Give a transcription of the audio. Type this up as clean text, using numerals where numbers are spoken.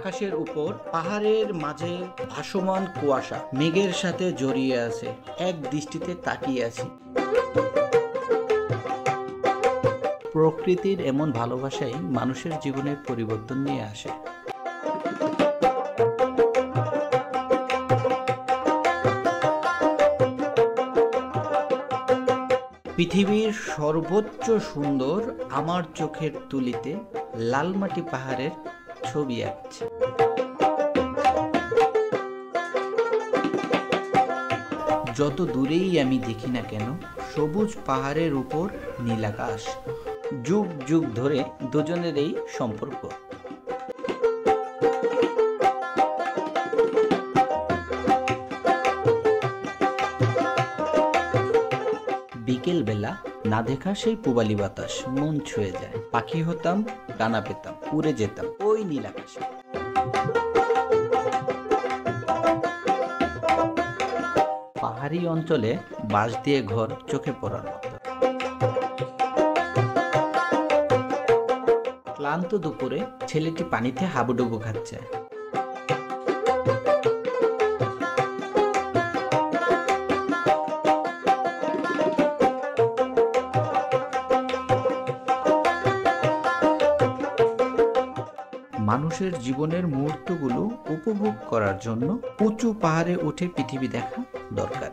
আকাশের উপর পাহাড়ের মাঝে ভাসমান কুয়াশা মেঘের সাথে জড়িয়ে আছে। এক দৃষ্টিতে তাকিয়ে আছি। প্রকৃতির এমন ভালোবাসাই মানুষের জীবনের পরিবর্তন নিয়ে আসে। পৃথিবীর সর্বোচ্চ সুন্দর আমার চোখের তুলিতে লালমাটি পাহাড়ের ছবি আঁকছে। যত দূরেই আমি দেখি না কেন, সবুজ পাহাড়ের উপর নীল আকাশ। যুগ যুগ ধরে দুজনের এই সম্পর্ক। বিকেল বেলা না দেখা সেই পূবালী বাতাস মন ছুঁয়ে যায়। পাখি হতাম, ডানা পেতাম, উড়ে যেতাম ওই নীল আকাশে। পাহাড়ি অঞ্চলে বাঁশ দিয়ে ঘর চোখে পড়ার মতো। ক্লান্ত দুপুরে ছেলেটি পানিতে হাবুডুবু খাচ্ছে। মানুষের জীবনের মুহূর্তগুলো উপভোগ করার জন্য উঁচু পাহাড়ে উঠে পৃথিবী দেখা দরকার।